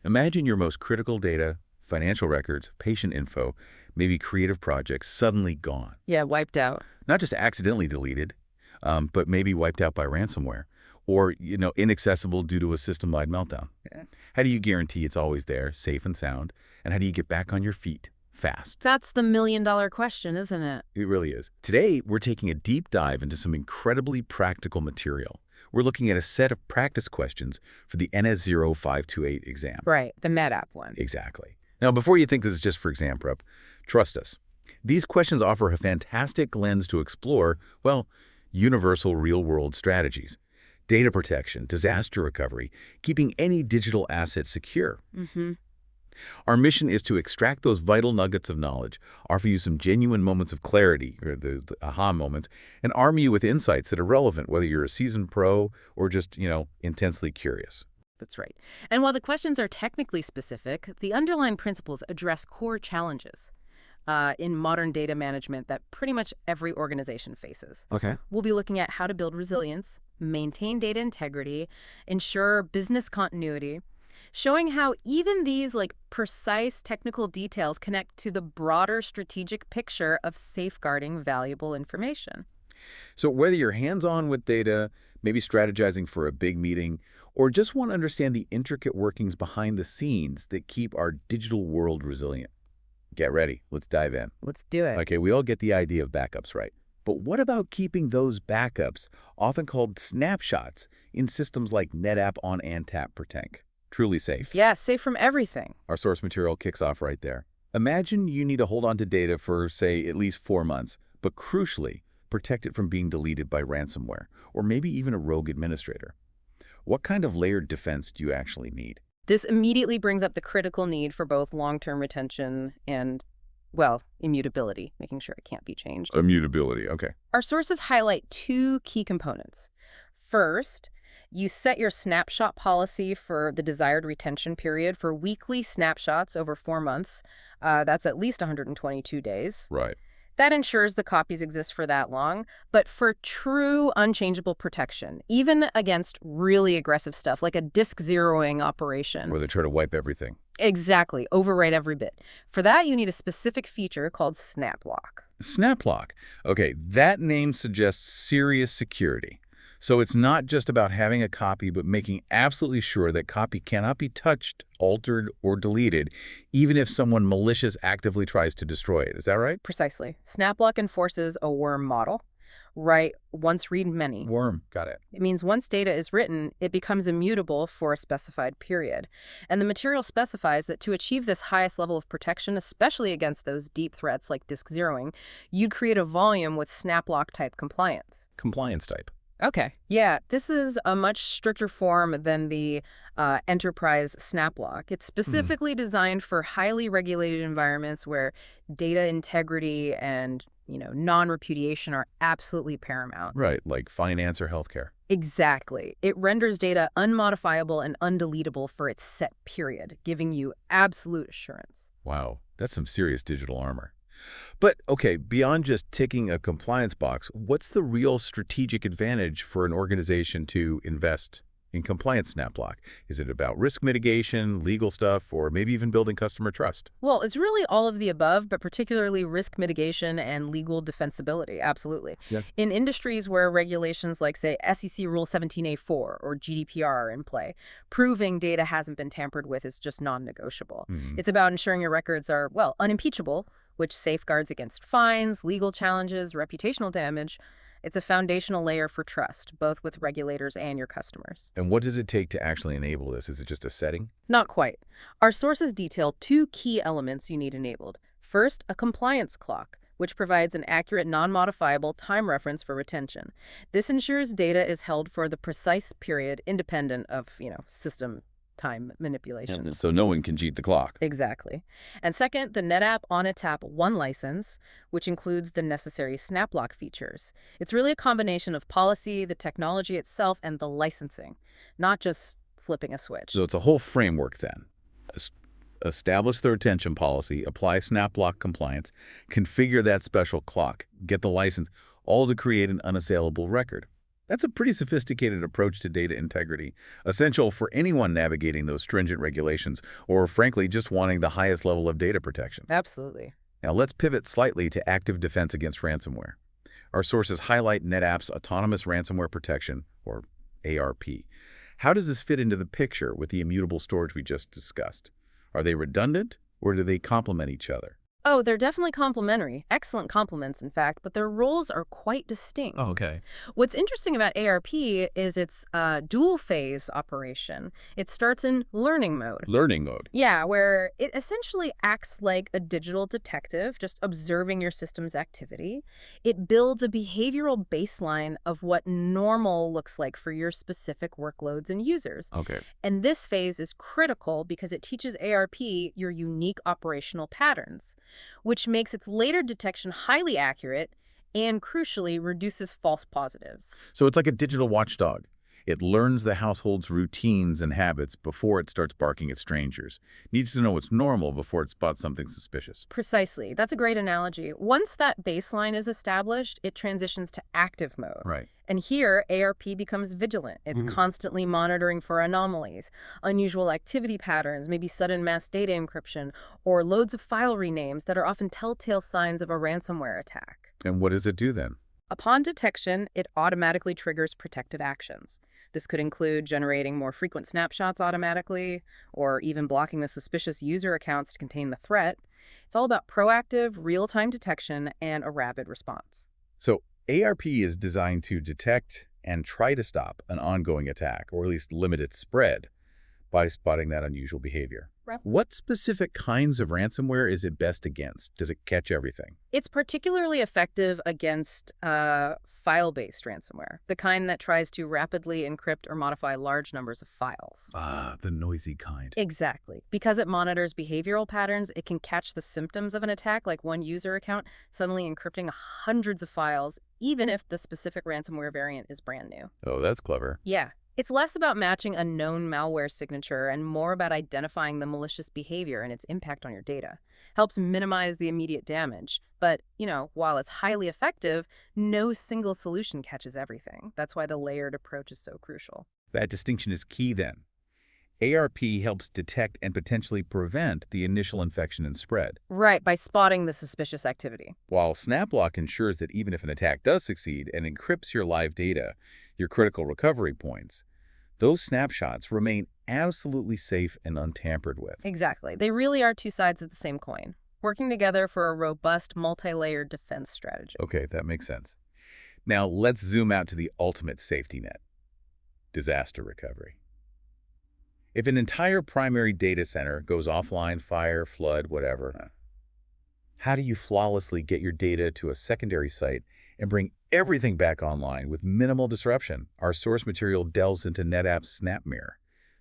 Imagine your most critical data, financial records, patient info, maybe creative projects suddenly gone. Yeah, wiped out. Not just accidentally deleted, but maybe wiped out by ransomware or, inaccessible due to a system-wide meltdown. Yeah. How do you guarantee it's always there, safe and sound? And how do you get back on your feet fast? That's the million-dollar question, isn't it? It really is. Today, we're taking a deep dive into some incredibly practical material. We're looking at a set of practice questions for the NS0-528 exam. Right, the NetApp one. Exactly. Now, before you think this is just for exam prep, trust us. These questions offer a fantastic lens to explore, well, universal real-world strategies. Data protection, disaster recovery, keeping any digital asset secure. Our mission is to extract those vital nuggets of knowledge, offer you some genuine moments of clarity, or the aha moments, and arm you with insights that are relevant, whether you're a seasoned pro or just, intensely curious. That's right. And while the questions are technically specific, the underlying principles address core challenges in modern data management that pretty much every organization faces. Okay. We'll be looking at how to build resilience, maintain data integrity, ensure business continuity, showing how even these precise technical details connect to the broader strategic picture of safeguarding valuable information. So whether you're hands-on with data, maybe strategizing for a big meeting, or just want to understand the intricate workings behind the scenes that keep our digital world resilient, get ready. Let's dive in. Let's do it. Okay, we all get the idea of backups, right? But what about keeping those backups, often called snapshots, in systems like NetApp on ONTAP per tank? Truly safe. Yeah, safe from everything. Our source material kicks off right there. Imagine you need to hold on to data for, say, at least 4 months, but crucially, protect it from being deleted by ransomware, or maybe even a rogue administrator. What kind of layered defense do you actually need? This immediately brings up the critical need for both long-term retention and, well, immutability, making sure it can't be changed. Immutability, okay. Our sources highlight 2 key components. First, you set your snapshot policy for the desired retention period for weekly snapshots over 4 months. That's at least 122 days. Right. That ensures the copies exist for that long, but for true unchangeable protection, even against really aggressive stuff like a disk zeroing operation. Where they try to wipe everything. Exactly, overwrite every bit. For that, you need a specific feature called SnapLock. SnapLock. Okay, that name suggests serious security. So it's not just about having a copy, but making absolutely sure that copy cannot be touched, altered, or deleted, even if someone malicious actively tries to destroy it. Is that right? Precisely. SnapLock enforces a worm model. Write once, read many. Worm, got it. It means once data is written, it becomes immutable for a specified period. And the material specifies that to achieve this highest level of protection, especially against those deep threats like disk zeroing, you'd create a volume with SnapLock type compliance. Compliance type. Okay. Yeah, this is a much stricter form than the enterprise SnapLock. It's specifically designed for highly regulated environments where data integrity and, non-repudiation are absolutely paramount. Right, like finance or healthcare. Exactly. It renders data unmodifiable and undeletable for its set period, giving you absolute assurance. Wow, that's some serious digital armor. But, okay, beyond just ticking a compliance box, what's the real strategic advantage for an organization to invest in compliance SnapLock? Is it about risk mitigation, legal stuff, or maybe even building customer trust? Well, it's really all of the above, but particularly risk mitigation and legal defensibility, absolutely. Yeah. In industries where regulations like, say, SEC Rule 17a-4 or GDPR are in play, proving data hasn't been tampered with is just non-negotiable. It's about ensuring your records are, well, unimpeachable, which safeguards against fines, legal challenges, reputational damage. It's a foundational layer for trust, both with regulators and your customers. And what does it take to actually enable this? Is it just a setting? Not quite. Our sources detail 2 key elements you need enabled. First, a compliance clock, which provides an accurate, non-modifiable time reference for retention. This ensures data is held for the precise period independent of, system time manipulation. So no one can cheat the clock. Exactly. And second, the NetApp ONTAP 1 license, which includes the necessary SnapLock features. It's really a combination of policy, the technology itself, and the licensing, not just flipping a switch. So it's a whole framework then. Establish the retention policy, apply SnapLock compliance, configure that special clock, get the license, all to create an unassailable record. That's a pretty sophisticated approach to data integrity, essential for anyone navigating those stringent regulations or, frankly, just wanting the highest level of data protection. Absolutely. Now, let's pivot slightly to active defense against ransomware. Our sources highlight NetApp's Autonomous Ransomware Protection, or ARP. How does this fit into the picture with the immutable storage we just discussed? Are they redundant, or do they complement each other? Oh, they're definitely complementary. Excellent complements, in fact, but their roles are quite distinct. Oh, okay. What's interesting about ARP is its dual-phase operation. It starts in learning mode. Learning mode. Yeah, where it essentially acts like a digital detective, just observing your system's activity. It builds a behavioral baseline of what normal looks like for your specific workloads and users. Okay. And this phase is critical because it teaches ARP your unique operational patterns, which makes its later detection highly accurate and, crucially, reduces false positives. So it's like a digital watchdog. It learns the household's routines and habits before it starts barking at strangers. Needs to know what's normal before it spots something suspicious. Precisely. That's a great analogy. Once that baseline is established, it transitions to active mode. Right. And here, ARP becomes vigilant. It's constantly monitoring for anomalies, unusual activity patterns, maybe sudden mass data encryption, or loads of file renames that are often telltale signs of a ransomware attack. And what does it do then? Upon detection, it automatically triggers protective actions. This could include generating more frequent snapshots automatically, or even blocking the suspicious user accounts to contain the threat. It's all about proactive, real-time detection and a rapid response. So ARP is designed to detect and try to stop an ongoing attack, or at least limit its spread, by spotting that unusual behavior. Right. What specific kinds of ransomware is it best against? Does it catch everything? It's particularly effective against file-based ransomware, the kind that tries to rapidly encrypt or modify large numbers of files. Ah, the noisy kind. Exactly. Because it monitors behavioral patterns, it can catch the symptoms of an attack, like one user account suddenly encrypting hundreds of files, even if the specific ransomware variant is brand new. Oh, that's clever. Yeah. It's less about matching a known malware signature and more about identifying the malicious behavior and its impact on your data. Helps minimize the immediate damage. But, while it's highly effective, no single solution catches everything. That's why the layered approach is so crucial. That distinction is key then. ARP helps detect and potentially prevent the initial infection and spread, Right, by spotting the suspicious activity. while SnapLock ensures that even if an attack does succeed and encrypts your live data, your critical recovery points, those snapshots remain absolutely safe and untampered with. Exactly. They really are two sides of the same coin, working together for a robust, multi-layered defense strategy. Okay, that makes sense. Now let's zoom out to the ultimate safety net: disaster recovery. If an entire primary data center goes offline, fire, flood, whatever, how do you flawlessly get your data to a secondary site and bring everything back online with minimal disruption? Our source material delves into NetApp's SnapMirror.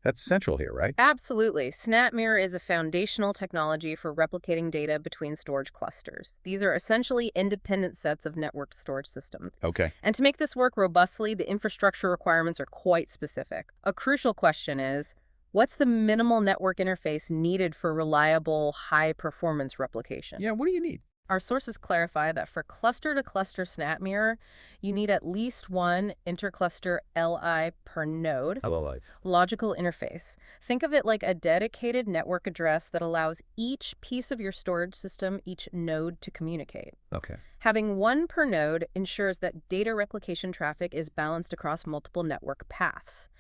That's central here, right? Absolutely. SnapMirror is a foundational technology for replicating data between storage clusters. These are essentially independent sets of networked storage systems. Okay. And to make this work robustly, the infrastructure requirements are quite specific. A crucial question is, what's the minimal network interface needed for reliable, high-performance replication? Yeah, what do you need? Our sources clarify that for cluster-to-cluster SnapMirror, you need at least one intercluster LI per node, Hello, logical interface. Think of it like a dedicated network address that allows each piece of your storage system, each node, to communicate. Okay. Having one per node ensures that data replication traffic is balanced across multiple network paths.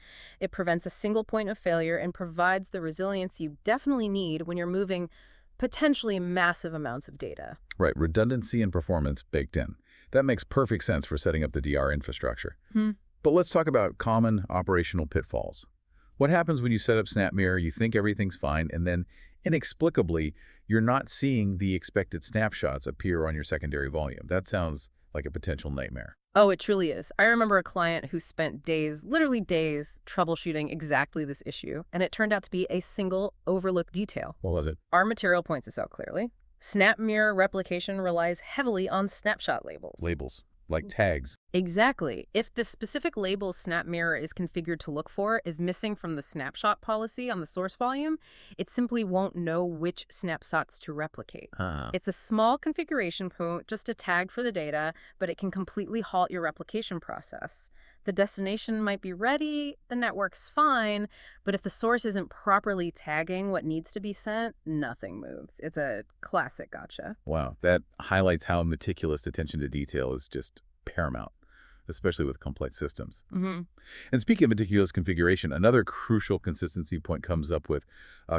It prevents a single point of failure and provides the resilience you definitely need when you're moving potentially massive amounts of data. Right, redundancy and performance baked in. That makes perfect sense for setting up the DR infrastructure. But let's talk about common operational pitfalls. What happens when you set up SnapMirror, you think everything's fine, and then inexplicably, you're not seeing the expected snapshots appear on your secondary volume? That sounds like a potential nightmare. Oh, it truly is. I remember a client who spent days, literally days, troubleshooting exactly this issue, and it turned out to be a single overlooked detail. What was it? Our material points this out clearly. SnapMirror replication relies heavily on snapshot labels. Labels, like tags. Exactly. If the specific label SnapMirror is configured to look for is missing from the snapshot policy on the source volume, it simply won't know which snapshots to replicate. Ah, It's a small configuration code, just a tag for the data, but it can completely halt your replication process. The destination might be ready, the network's fine, but if the source isn't properly tagging what needs to be sent, nothing moves. It's a classic gotcha. wow. That highlights how meticulous attention to detail is just paramount, especially with complex systems. Hmm. And speaking of meticulous configuration, another crucial consistency point comes up with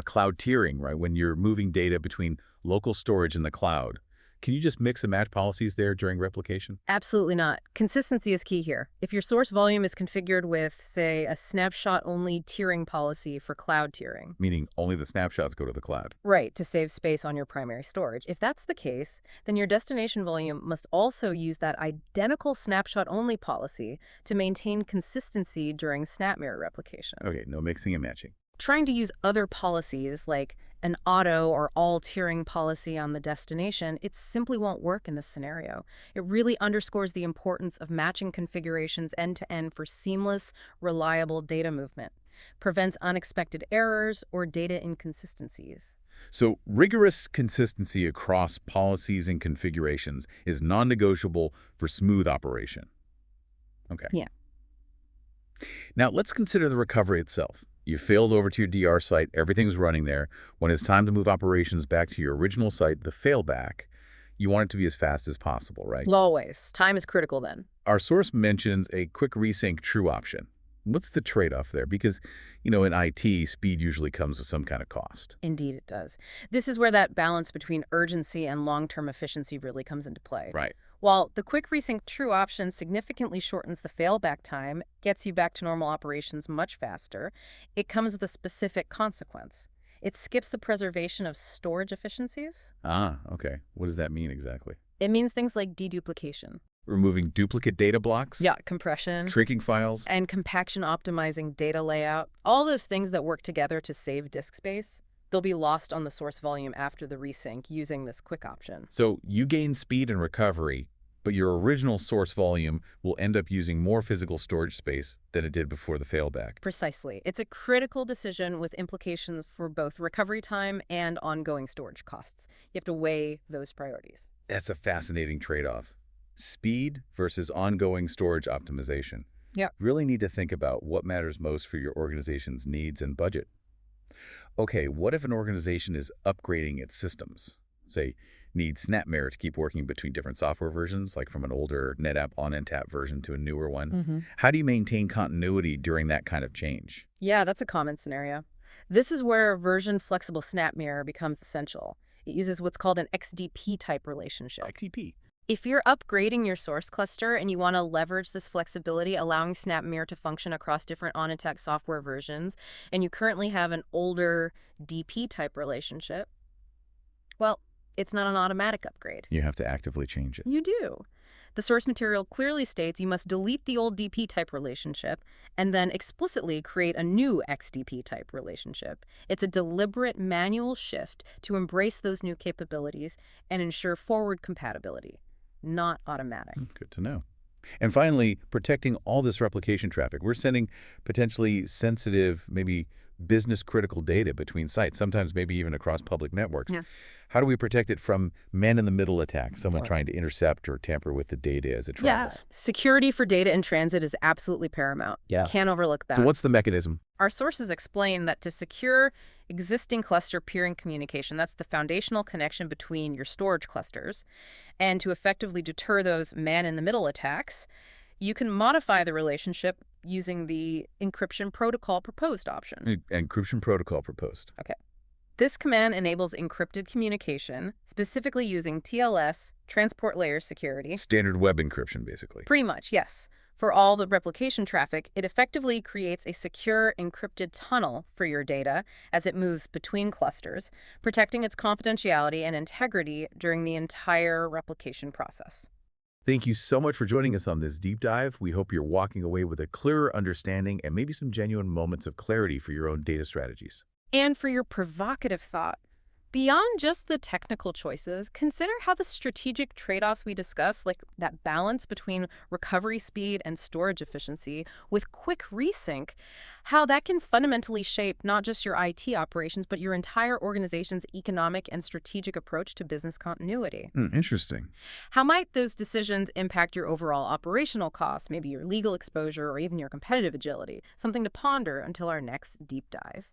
cloud tiering, right? When you're moving data between local storage and the cloud. Can you just mix and match policies there during replication? Absolutely not. Consistency is key here. If your source volume is configured with, say, a snapshot-only tiering policy for cloud tiering, Meaning only the snapshots go to the cloud. right, to save space on your primary storage. If that's the case, then your destination volume must also use that identical snapshot-only policy to maintain consistency during SnapMirror replication. Okay, no mixing and matching. Trying to use other policies like an auto or all tiering policy on the destination, it simply won't work in this scenario. It really underscores the importance of matching configurations end-to-end for seamless, reliable data movement, prevents unexpected errors or data inconsistencies. So rigorous consistency across policies and configurations is non-negotiable for smooth operation. Okay. Yeah. Now let's consider the recovery itself. You failed over to your DR site, everything's running there. When it's time to move operations back to your original site, the failback, you want it to be as fast as possible, right? Always. Time is critical then. Our source mentions a quick resync true option. What's the trade-off there? Because, in IT, speed usually comes with some kind of cost. Indeed it does. This is where that balance between urgency and long-term efficiency really comes into play. Right. While the quick resync true option significantly shortens the failback time, gets you back to normal operations much faster, it comes with a specific consequence. It skips the preservation of storage efficiencies. Ah, okay. What does that mean exactly? It means things like deduplication. Removing duplicate data blocks? Yeah, compression. Shrinking files? And compaction optimizing data layout. All those things that work together to save disk space. They'll be lost on the source volume after the resync using this quick option. So you gain speed and recovery, but your original source volume will end up using more physical storage space than it did before the failback. Precisely. It's a critical decision with implications for both recovery time and ongoing storage costs. You have to weigh those priorities. That's a fascinating trade-off. Speed versus ongoing storage optimization. Yeah. Really need to think about what matters most for your organization's needs and budget. Okay, what if an organization is upgrading its systems? Say, needs SnapMirror to keep working between different software versions, like from an older NetApp on NetApp version to a newer one. How do you maintain continuity during that kind of change? Yeah, that's a common scenario. This is where version-flexible SnapMirror becomes essential. It uses what's called an XDP-type relationship. XTP. If you're upgrading your source cluster and you want to leverage this flexibility, allowing SnapMirror to function across different on-attack software versions, and you currently have an older DP-type relationship, well, it's not an automatic upgrade. You have to actively change it. You do. The source material clearly states you must delete the old DP-type relationship and then explicitly create a new XDP-type relationship. It's a deliberate manual shift to embrace those new capabilities and ensure forward compatibility. Not automatic. Good to know. And finally, protecting all this replication traffic. We're sending potentially sensitive, maybe business-critical data between sites, sometimes maybe even across public networks. Yeah. How do we protect it from man-in-the-middle attacks, someone trying to intercept or tamper with the data as it travels? Security for data in transit is absolutely paramount. Yeah. Can't overlook that. So what's the mechanism? Our sources explain that to secure existing cluster peering communication, that's the foundational connection between your storage clusters, and to effectively deter those man-in-the-middle attacks, you can modify the relationship using the encryption protocol proposed option. Encryption protocol proposed. Okay. This command enables encrypted communication, specifically using TLS, transport layer security. Standard web encryption, basically. Pretty much, yes. For all the replication traffic, it effectively creates a secure encrypted tunnel for your data as it moves between clusters, protecting its confidentiality and integrity during the entire replication process. Thank you so much for joining us on this deep dive. We hope you're walking away with a clearer understanding and maybe some genuine moments of clarity for your own data strategies. And for your provocative thought, Beyond just the technical choices, consider how the strategic trade-offs we discuss, like that balance between recovery speed and storage efficiency with quick resync, how that can fundamentally shape not just your IT operations, but your entire organization's economic and strategic approach to business continuity. Interesting. How might those decisions impact your overall operational costs, maybe your legal exposure, or even your competitive agility? Something to ponder until our next deep dive.